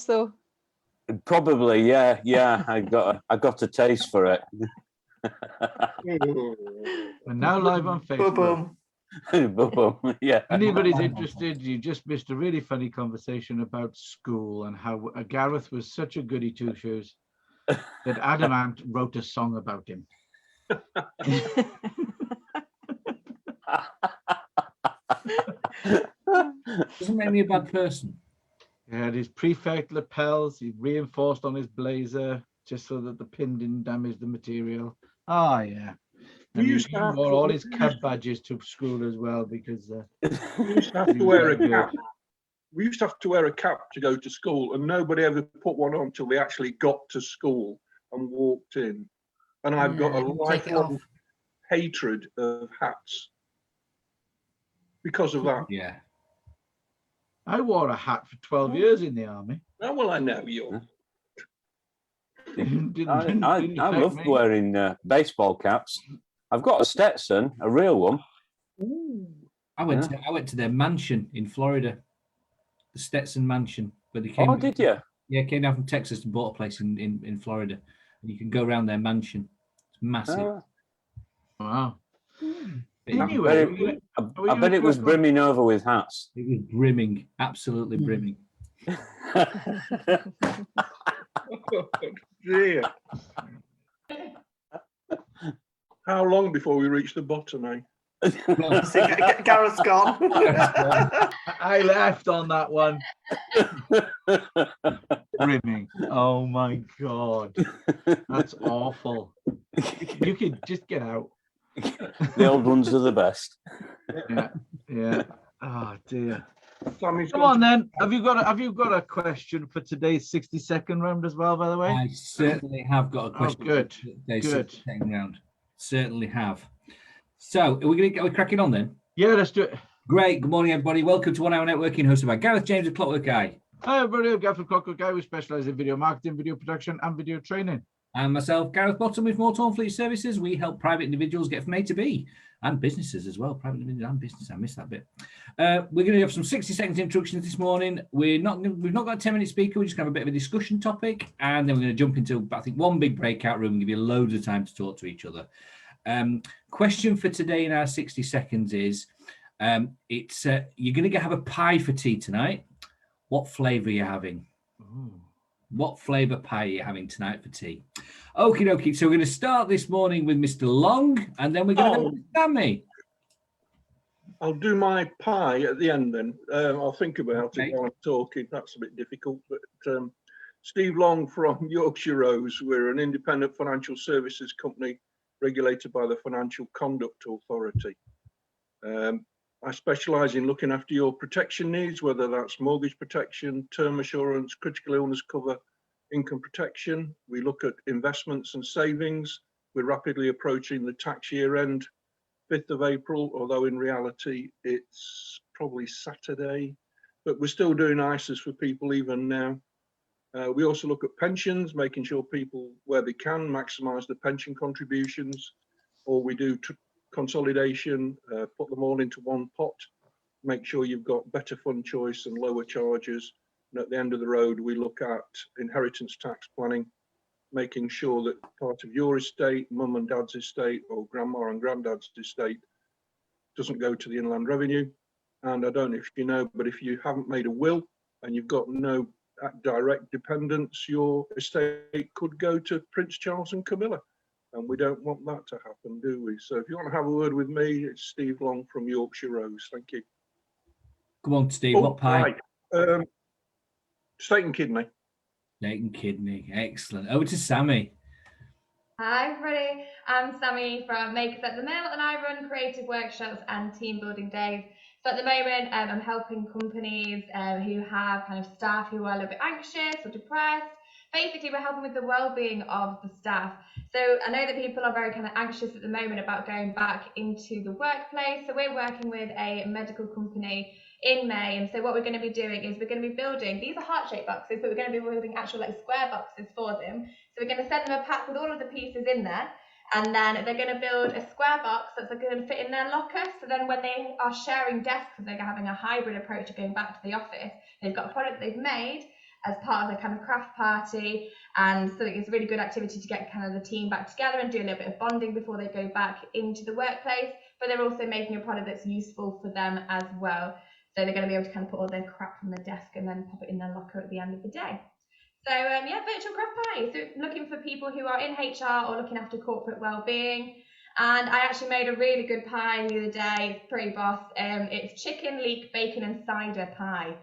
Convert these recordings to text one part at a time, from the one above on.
though. Probably, yeah. I got a taste for it. And now live on Facebook. Yeah. Anybody's interested, you just missed a really funny conversation about school and how Gareth was such a goody two-shoes that Adamant wrote a song about him. Doesn't make me a bad person. He had his prefect lapels, he reinforced on his blazer just so that the pin didn't damage the material. Oh, yeah. And he wore all his cab badges to school as well because we used to have to wear a cap. We used to have to wear a cap to go to school, and nobody ever put one on until they actually got to school and walked in. And I've got a lifelong hatred of hats because of that. Yeah. I wore a hat for 12 years in the army. Oh, well, I know you. I love wearing baseball caps. I've got a Stetson, a real one. Ooh. I went to their mansion in Florida, the Stetson mansion, where they came. Oh, did you? Yeah, came down from Texas and bought a place in Florida, and you can go around their mansion. It's massive. Wow. Anyway, I bet it was brimming over with hats. It was brimming, absolutely brimming. Oh, dear. How long before we reach the bottom, eh? Gareth's gone. I left on that one. Brimming. Oh my God. That's awful. You could just get out. The old ones are the best. Yeah. Oh dear. Come on then. Have you got a question for today's 60-second round as well, by the way? I certainly have got a question. Oh, good. For today's 60-second round. Certainly have. So are we cracking on then? Yeah, let's do it. Great. Good morning, everybody. Welcome to 1 Hour Networking, hosted by Gareth James, the Clockwork Guy. Hi, everybody. I'm Gareth, the Clockwork Guy. We specialize in video marketing, video production, and video training. And myself, Gareth Bottom, with Morton Fleet Services. We help private individuals get from A to B, and businesses as well. Private individuals and business. I missed that bit. We're going to have some 60 seconds introductions this morning. We've not got a 10-minute speaker. We're just going to have a bit of a discussion topic, and then we're going to jump into, I think, one big breakout room and give you loads of time to talk to each other. Question for today in our 60 seconds is, you're going to have a pie for tea tonight. What flavour are you having? Ooh. What flavour pie are you having tonight for tea? Okie dokie. So we're going to start this morning with Mr. Long, and then we're going to go to Sammy. I'll do my pie at the end then. I'll think about it while I'm talking. That's a bit difficult. But Steve Long from Yorkshire Rose. We're an independent financial services company regulated by the Financial Conduct Authority. I specialise in looking after your protection needs, whether that's mortgage protection, term assurance, critical illness cover, income protection. We look at investments and savings. We're rapidly approaching the tax year end, 5th of April, although in reality it's probably Saturday, but we're still doing ISAs for people even now. We also look at pensions, making sure people, where they can, maximise the pension contributions, or we do consolidation, put them all into one pot, make sure you've got better fund choice and lower charges. And at the end of the road, we look at inheritance tax planning, making sure that part of your estate, mum and dad's estate, or grandma and granddad's estate, doesn't go to the Inland Revenue. And I don't know if you know, but if you haven't made a will and you've got no direct dependents, your estate could go to Prince Charles and Camilla. And we don't want that to happen, do we? So if you want to have a word with me, it's Steve Long from Yorkshire Rose. Thank you. Come on, Steve. What pie? Right. Steak and kidney. Steak and kidney. Excellent. Over to Sammy. Hi, everybody. I'm Sammy from Makers at the Mill, and I run creative workshops and team building days. So at the moment, I'm helping companies who have kind of staff who are a little bit anxious or depressed. Basically, we're helping with the well-being of the staff. So I know that people are very kind of anxious at the moment about going back into the workplace. So we're working with a medical company in May. And so what we're going to be doing is we're going to be building, these are heart-shaped boxes, but we're going to be building actual like square boxes for them. So we're going to send them a pack with all of the pieces in there. And then they're going to build a square box that's going to fit in their locker. So then when they are sharing desks and they're having a hybrid approach of going back to the office, they've got a product they've made, as part of their kind of craft party. And so it's a really good activity to get kind of the team back together and do a little bit of bonding before they go back into the workplace. But they're also making a product that's useful for them as well. So they're going to be able to kind of put all their crap from their desk and then pop it in their locker at the end of the day. So yeah, virtual craft party. So looking for people who are in HR or looking after corporate well-being. And I actually made a really good pie the other day. It's pretty boss. It's chicken, leek, bacon and cider pie.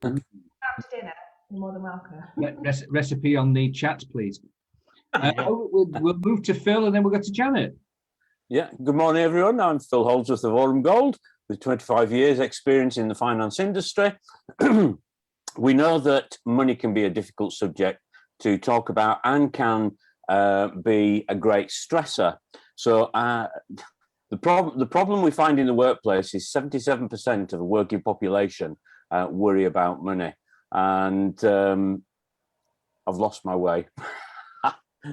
After dinner, you're more than welcome. Recipe on the chat, please. We'll move to Phil and then we'll go to Janet. Yeah, good morning, everyone. I'm Phil Holdsworth of Orham Gold, with 25 years experience in the finance industry. We know that money can be a difficult subject to talk about and can be a great stressor. So the problem we find in the workplace is 77% of the working population worry about money. And I've lost my way.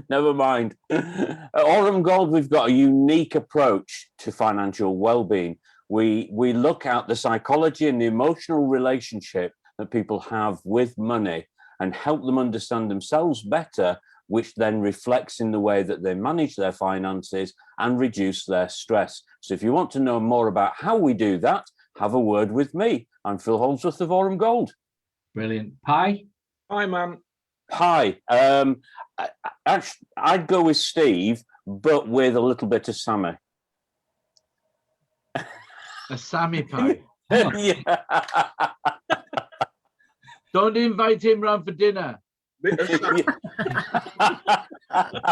Never mind. At Orham Gold, we've got a unique approach to financial well-being. We look at the psychology and the emotional relationship that people have with money and help them understand themselves better, which then reflects in the way that they manage their finances and reduce their stress. So if you want to know more about how we do that, have a word with me. I'm Phil Holdsworth of Orham Gold. Brilliant. Pie? Hi, man. Pie. Actually, I'd go with Steve, but with a little bit of Sammy. A Sammy pie. Yeah. Don't invite him round for dinner. Bit of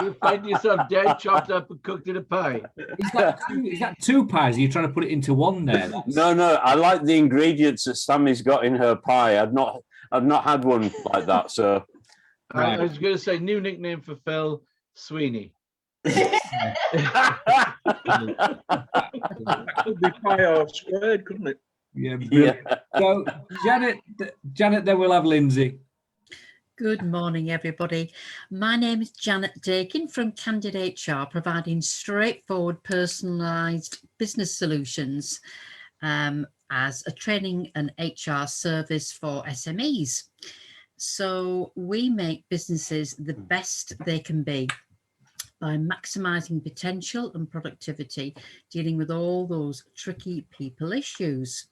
You'll find yourself dead, chopped up and cooked in a pie. Is that two pies? Are you trying to put it into one there? No, I like the ingredients that Sammy's got in her pie. I've not had one like that. So I was going to say new nickname for Phil, Sweeney. Could be pi r squared, couldn't it? Yeah. So Janet, then we'll have Lindsay. Good morning, everybody. My name is Janet Dakin from Candid HR, providing straightforward, personalised business solutions as a training and HR service for SMEs. So we make businesses the best they can be by maximising potential and productivity, dealing with all those tricky people issues.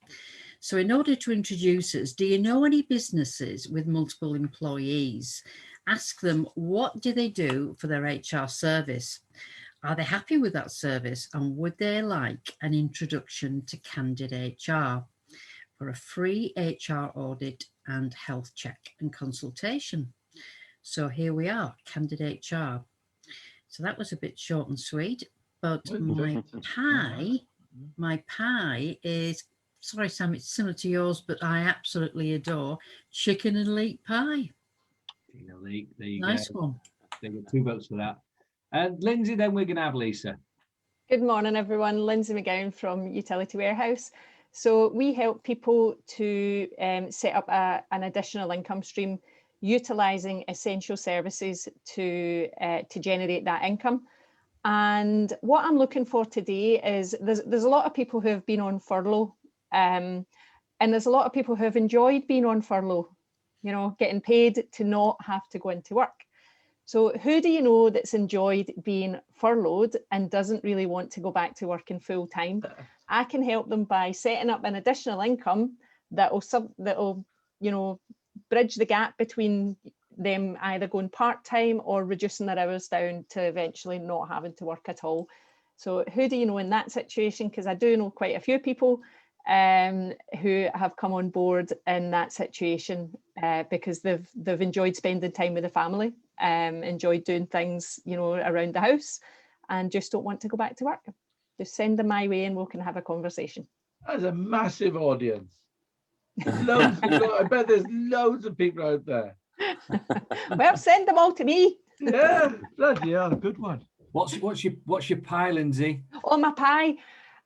So in order to introduce us, do you know any businesses with multiple employees? Ask them, what do they do for their HR service? Are they happy with that service? And would they like an introduction to Candid HR for a free HR audit and health check and consultation? So here we are, Candid HR. So that was a bit short and sweet, but my pie is, sorry, Sam, it's similar to yours, but I absolutely adore chicken and leek pie. There you Nice go. one. They got 2 votes for that. And Lindsay, then we're going to have Lisa. Good morning, everyone. Lindsay McGowan from Utility Warehouse. So we help people to set up an additional income stream, utilising essential services to generate that income. And what I'm looking for today is there's a lot of people who have been on furlough, and there's a lot of people who have enjoyed being on furlough, you know, getting paid to not have to go into work. So who do you know that's enjoyed being furloughed and doesn't really want to go back to working full time? I can help them by setting up an additional income that'll you know, bridge the gap between them either going part-time or reducing their hours down to eventually not having to work at all. So who do you know in that situation? Because I do know quite a few people who have come on board in that situation because they've enjoyed spending time with the family, enjoyed doing things, you know, around the house, and just don't want to go back to work. Just send them my way and we can have a conversation. That's a massive audience. I bet there's loads of people out there. Well, send them all to me. Yeah, bloody hell, good one. What's your pie, Lindsay? Oh, my pie.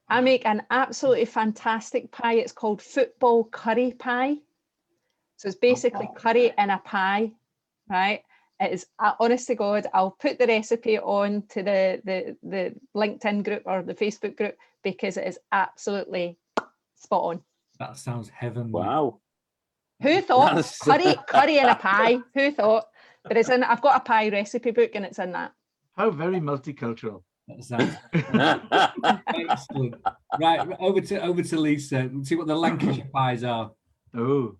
I make an absolutely fantastic pie. It's called football curry pie. So it's basically curry in a pie, right? It is, honest to God, I'll put the recipe on to the LinkedIn group or the Facebook group because it is absolutely spot on. That sounds heavenly. Wow. Who thought curry in a pie? Who thought? But it's in. I've got a pie recipe book, and it's in that. How very multicultural. That's excellent. Right, over to Lisa. Let's see what the Lancashire pies are. Oh.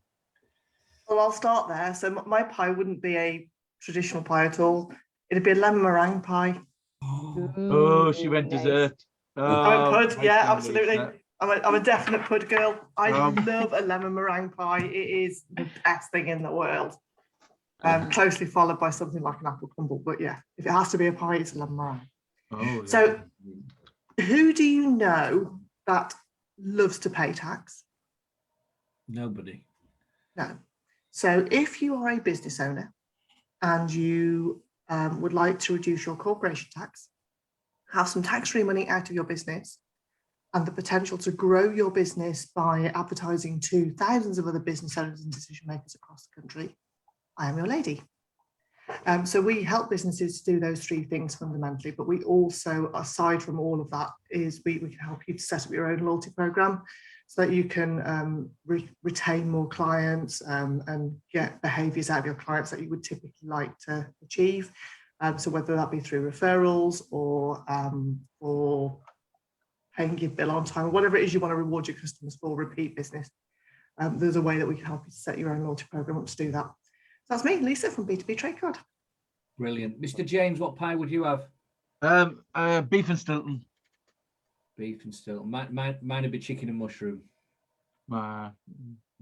Well, I'll start there. So my pie wouldn't be a traditional pie at all. It'd be a lemon meringue pie. Oh, she went nice. dessert. I went pud, yeah, my absolutely. Lisa. I'm a definite pud girl. I love a lemon meringue pie. It is the best thing in the world. Closely followed by something like an apple crumble. But yeah, if it has to be a pie, it's a lemon meringue. Oh, So who do you know that loves to pay tax? Nobody. No. So if you are a business owner and you would like to reduce your corporation tax, have some tax-free money out of your business, and the potential to grow your business by advertising to thousands of other business owners and decision makers across the country, I am your lady. So we help businesses to do those three things fundamentally, but we also, aside from all of that, is we can help you to set up your own loyalty program so that you can retain more clients and get behaviours out of your clients that you would typically like to achieve. So whether that be through referrals or paying your bill on time, or whatever it is you want to reward your customers for, repeat business, there's a way that we can help you to set your own loyalty program up to do that. So that's me, Lisa from B2B Trade Card. Brilliant. Mr. James, what pie would you have? Beef and Stilton. Beef and Stilton. Mine would be chicken and mushroom. Uh,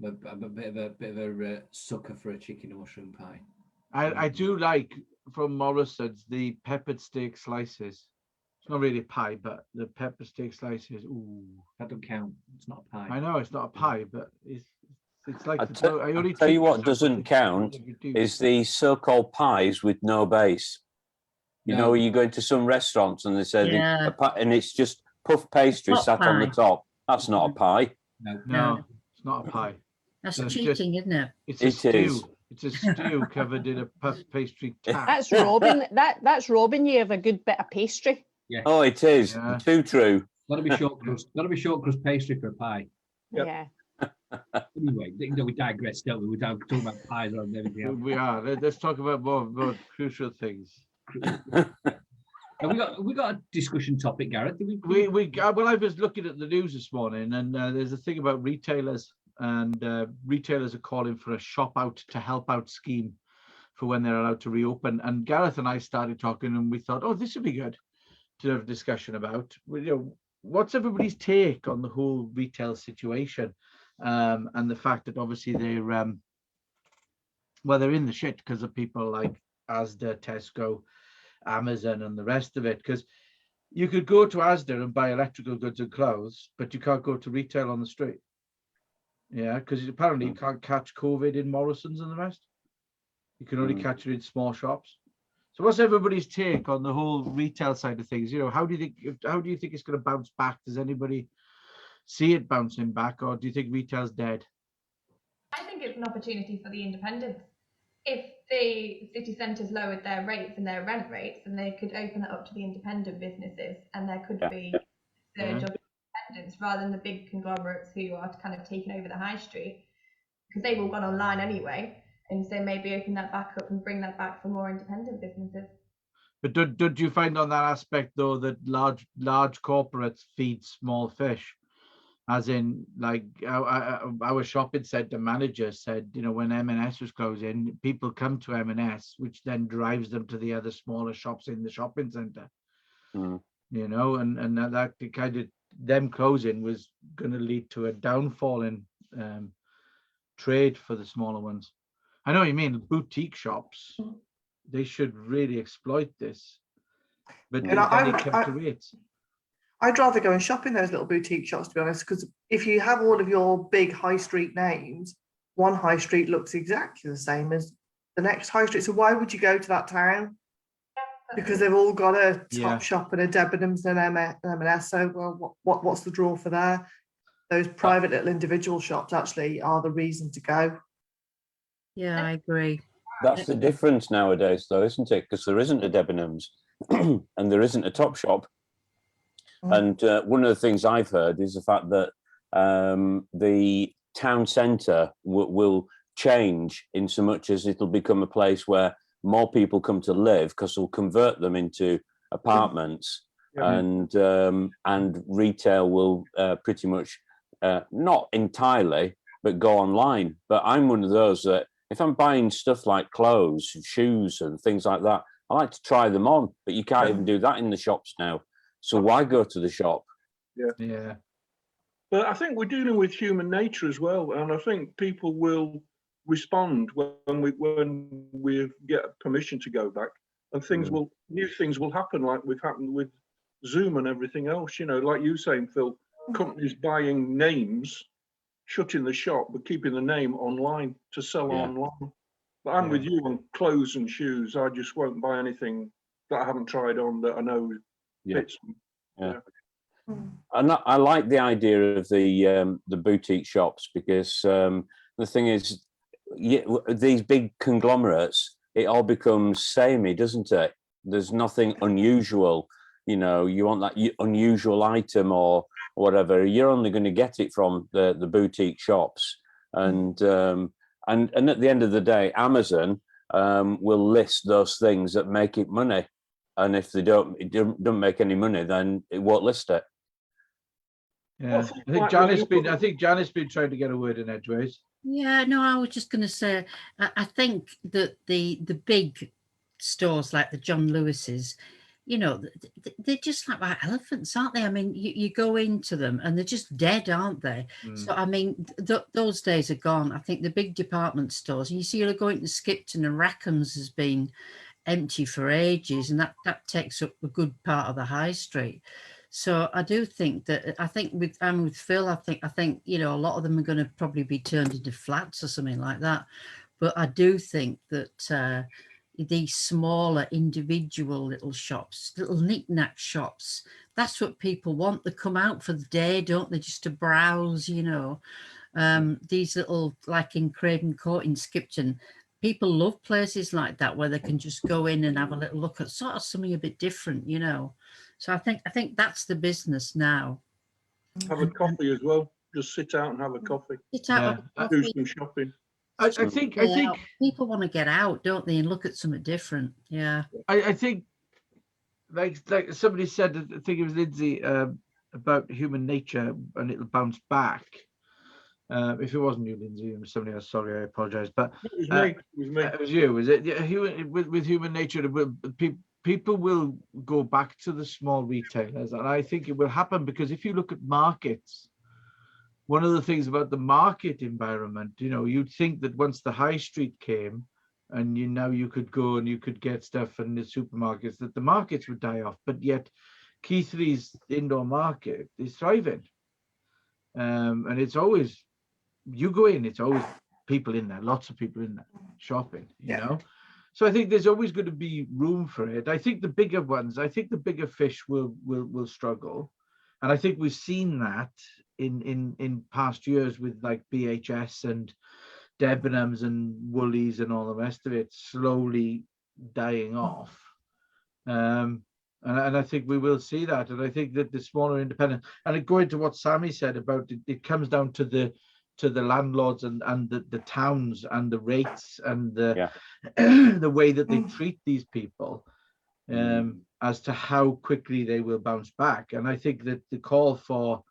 I'm a bit of a sucker for a chicken and mushroom pie. I do like from Morrison's the peppered steak slices. It's not really a pie, but the pepper steak slices. Ooh, That don't count. It's not a pie. I know it's not a pie, but it's like. I tell you what doesn't count is the so-called pies with no base. You know, you go into some restaurants and they say, and it's just puff pastry sat on the top. That's not a pie. No, it's not a pie. That's cheating, isn't it? It's a stew. It's a stew covered in a puff pastry tap. That's robbing. That's robbing you of a good bit of pastry. Yeah. Oh, it is. Yeah. Too true. Got to be short crust. Got to be short crust pastry for a pie. Yep. Yeah. Anyway, we digress, don't we? We're talking about pies and everything else. We are. Let's talk about more crucial things. Have we got a discussion topic, Gareth? Well, I was looking at the news this morning, and there's a thing about retailers, and retailers are calling for a shop out to help out scheme for when they're allowed to reopen. And Gareth and I started talking, and we thought, oh, this would be good to have a discussion about. You know, what's everybody's take on the whole retail situation, and the fact that obviously they're in the shit because of people like Asda, Tesco, Amazon and the rest of it, because you could go to Asda and buy electrical goods and clothes, but you can't go to retail on the street. Yeah, because apparently you can't catch COVID in Morrison's and the rest. You can only catch it in small shops. So what's everybody's take on the whole retail side of things? You know, how do you think it's going to bounce back? Does anybody see it bouncing back, or do you think retail's dead? I think it's an opportunity for the independents. If the city centres lowered their rates and their rent rates, then they could open that up to the independent businesses, and there could be a surge of independents rather than the big conglomerates who are kind of taking over the high street, because they've all gone online anyway. And so maybe open that back up and bring that back for more independent businesses. But did you find on that aspect though that large corporates feed small fish? As in, like our shopping centre manager said, you know, when M&S was closing, people come to M&S, which then drives them to the other smaller shops in the shopping centre. You know, and that kind of them closing was going to lead to a downfall in trade for the smaller ones. I know what you mean. Boutique shops, they should really exploit this, but then they kept the rates. I'd rather go and shop in those little boutique shops, to be honest, because if you have all of your big high street names, one high street looks exactly the same as the next high street. So why would you go to that town? Because they've all got a Top Shop and a Debenhams and M&S. So well, what's the draw for there? Those private little individual shops actually are the reason to go. Yeah, I agree. That's the difference nowadays, though, isn't it? Because there isn't a Debenhams and there isn't a Top Shop. And one of the things I've heard is the fact that the town centre will change in so much as it'll become a place where more people come to live, because they'll convert them into apartments, and retail will pretty much not entirely, but go online. But I'm one of those that if I'm buying stuff like clothes, shoes, and things like that, I like to try them on. But you can't even do that in the shops now. So why go to the shop? Yeah. But I think we're dealing with human nature as well, and I think people will respond when we get permission to go back, and new things will happen, like we've happened with Zoom and everything else. You know, like you saying, Phil, companies buying names, shutting the shop, but keeping the name online to sell online. But I'm with you on clothes and shoes. I just won't buy anything that I haven't tried on that I know fits me. And I like the idea of the boutique shops, because the thing is, these big conglomerates, it all becomes samey, doesn't it? There's nothing unusual. You know, you want that unusual item or whatever, you're only going to get it from the boutique shops. And at the end of the day, Amazon will list those things that make it money. And if they don't make any money, then it won't list it. Yeah, I think Janet's been trying to get a word in edgeways. Yeah, no, I was just going to say, I think that the big stores like the John Lewis's, you know, they're just like elephants, aren't they? I mean, you go into them and they're just dead, aren't they? So, I mean, those days are gone. I think the big department stores, you see, you're going to Skipton and Rackham's has been empty for ages, and that takes up a good part of the high street. So I do think that, I'm with Phil, I think, you know, a lot of them are going to probably be turned into flats or something like that. But I do think that these smaller individual little shops, little knick-knack shops, that's what people want. They come out for the day, don't they, just to browse, you know. These little, like in Craven Court in Skipton, people love places like that where they can just go in and have a little look at sort of something a bit different, you know. So I think that's the business now. Have a coffee as well. Just sit out and have a coffee. Sit out, do some shopping. I think people want to get out, don't they, and look at something different. Yeah. I think, like somebody said, I think it was Lindsay, about human nature, and it'll bounce back. If it wasn't you, Lindsay, it was somebody else. Sorry, I apologize. But it was me. It was you. Was it? Yeah, with human nature, people will go back to the small retailers, and I think it will happen because if you look at markets, one of the things about the market environment, you know, you'd think that once the high street came, and you could go and you could get stuff in the supermarkets, that the markets would die off. But yet, Keighley's indoor market is thriving, and it's always, you go in, it's always people in there, lots of people in there shopping, you know. So I think there's always going to be room for it. I think the bigger ones, I think the bigger fish will struggle, and I think we've seen that in past years with like BHS and Debenhams and Woolies and all the rest of it slowly dying off. And I think we will see that. And I think that the smaller independent, and going to what Sammy said about it comes down to the landlords and the towns and the rates and the the way that they treat these people, as to how quickly they will bounce back. And I think that the call for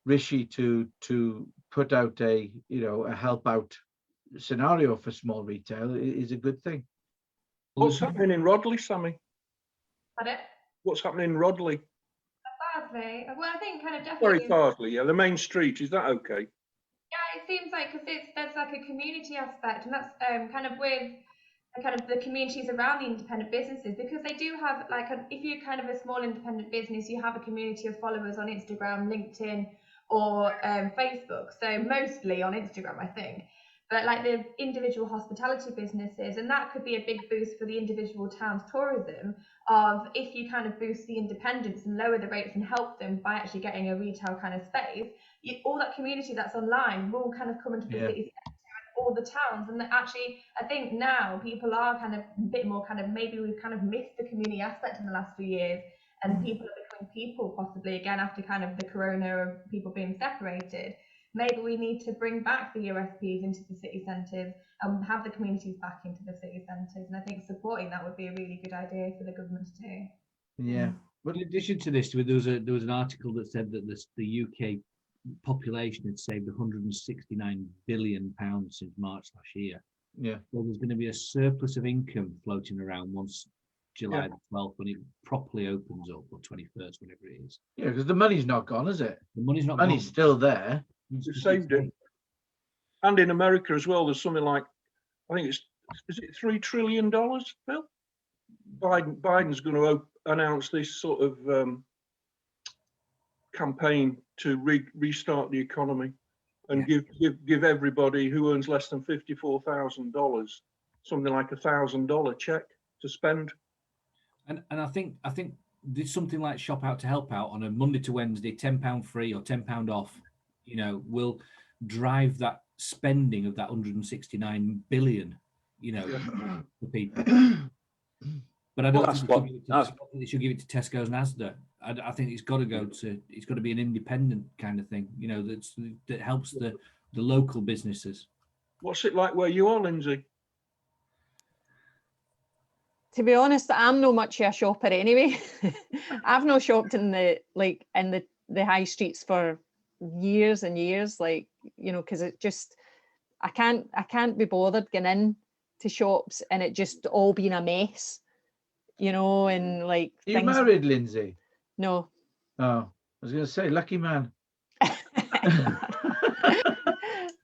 Rishi to put out a help out scenario for small retail is a good thing. What's happening in Rodley, Sammy? Pardon? What's happening in Rodley? Farsley. Well, I think kind of definitely. Sorry, Farsley. Yeah, the main street. Is that okay? Yeah, it seems like because there's like a community aspect, and that's kind of with the communities around the independent businesses, because they do have like if you're kind of a small independent business, you have a community of followers on Instagram, LinkedIn, or Facebook. So mostly on Instagram, I think. But like the individual hospitality businesses, and that could be a big boost for the individual town's tourism, of if you kind of boost the independents and lower the rates and help them by actually getting a retail kind of space, all that community that's online will kind of come into the cities and all the towns. And actually, I think now people are kind of a bit more kind of, maybe we've kind of missed the community aspect in the last few years, and people are becoming people possibly again after kind of the corona of people being separated. maybe we need to bring back the USPs into the city centres and have the communities back into the city centres. And I think supporting that would be a really good idea for the government to do. Yeah. But in addition to this, there was an article that said that the UK population had saved £169 billion since March last year. Yeah. Well, there's going to be a surplus of income floating around once July the 12th, when it properly opens up, or 21st, whatever it is. Yeah, because the money's not gone, is it? The money's not Money's gone. still there. They've saved it. And in America as well, there's something like, I think is it $3 trillion, Bill? Biden's going to announce this sort of campaign to restart the economy and give everybody who earns less than $54,000 something like $1,000 check to spend. And I think there's something like Shop Out to Help Out on a Monday to Wednesday, £10 free or £10 off, will drive that spending of that 169 billion, for people. But I don't think they should give it to Tesco's and Asda. I think it's got to be an independent kind of thing, that helps the local businesses. What's it like where you are, Lindsay? To be honest, I'm not much of a shopper anyway. I've not shopped in the high streets for years and years, because it just, I can't be bothered getting in to shops and it just all being a mess, and like. Are you married, Lindsay? No. Oh, I was going to say, lucky man.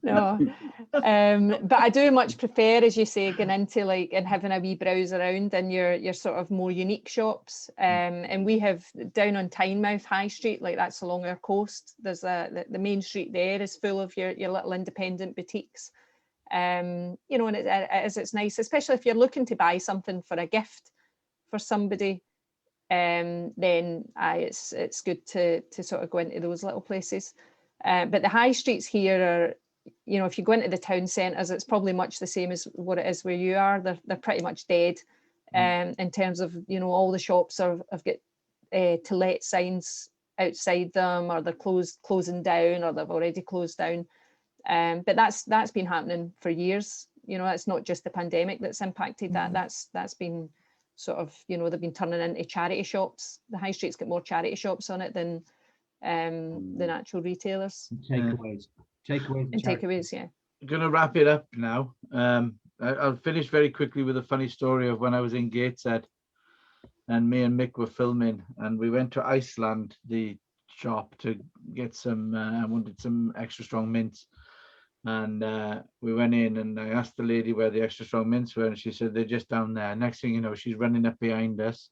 No. But I do much prefer, as you say, going into and having a wee browse around in your sort of more unique shops. And we have down on Tynemouth High Street, that's along our coast. There's the main street there is full of your little independent boutiques. And it's nice, especially if you're looking to buy something for a gift for somebody. Then it's good to sort of go into those little places. But the high streets here are, if you go into the town centres, it's probably much the same as what it is where you are. They're pretty much dead, in terms of, all the shops have got to let signs outside them, or they're closing down, or they've already closed down. But that's been happening for years. It's not just the pandemic that's impacted that. That's been sort of, they've been turning into charity shops. The high street's got more charity shops on it than actual retailers. Takeaways, yeah. I'm going to wrap it up now. I'll finish very quickly with a funny story of when I was in Gateshead and me and Mick were filming, and we went to Iceland, the shop, to get I wanted some extra strong mints. And we went in and I asked the lady where the extra strong mints were, and she said, they're just down there. Next thing you know, she's running up behind us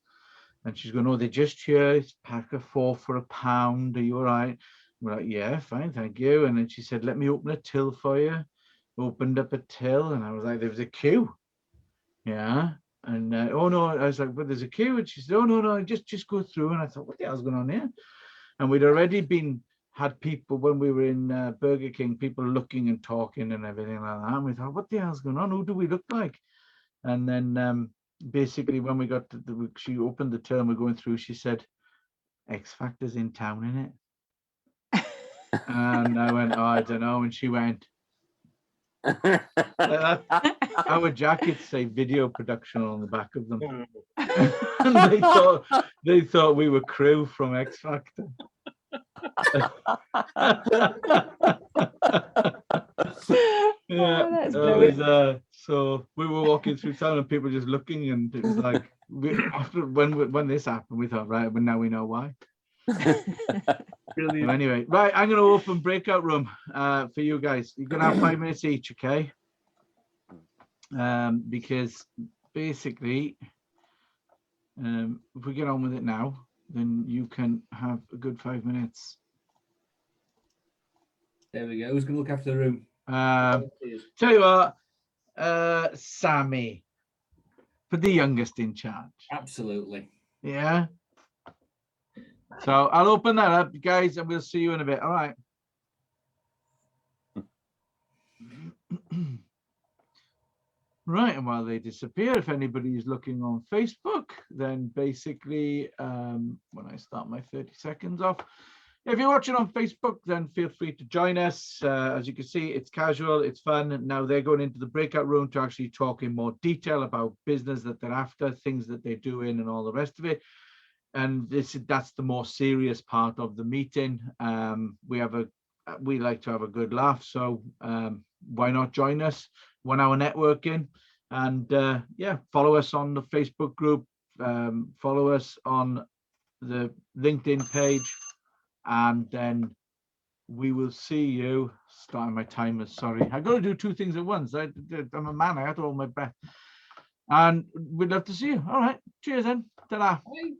and she's going, oh, they're just here. It's a pack of 4 for £1. Are you all right? We're like, yeah, fine, thank you. And then she said, let me open a till for you. Opened up a till, and I was like, there was a queue. Yeah. And oh no, I was like, but there's a queue. And she said, oh no, just go through. And I thought, what the hell's going on here? And we'd already had people, when we were in Burger King, people looking and talking and everything like that. And we thought, what the hell's going on? Who do we look like? And then basically when we got she opened the till and we're going through, she said, X Factor's in town, innit? And I went, oh, I don't know. And she went, our jackets say video production on the back of them. And they thought we were crew from X Factor. Yeah, so we were walking through town and people just looking, and it was like, after when this happened, we thought, right, but now we know why. Brilliant. Anyway, right, I'm going to open breakout room for you guys. You're going to have 5 minutes each, okay? Because basically, if we get on with it now, then you can have a good 5 minutes. There we go. Who's going to look after the room? Tell you what, Sammy, for the youngest in charge. Absolutely. Yeah. So I'll open that up, guys, and we'll see you in a bit. All right. Right, and while they disappear, if anybody is looking on Facebook, then basically when I start my 30 seconds off, If you're watching on Facebook, then feel free to join us. As you can see, it's casual, it's fun. Now they're going into the breakout room to actually talk in more detail about business that they're after, things that they're doing and all the rest of it. And that's the more serious part of the meeting. We like to have a good laugh, so why not join us? 1 hour networking, and yeah, follow us on the Facebook group, follow us on the LinkedIn page, and then we will see you. Starting my timer, sorry, I got to do 2 things at once. I'm a man, I have to hold my breath, and we'd love to see you. All right, cheers then. Ta-da. Bye.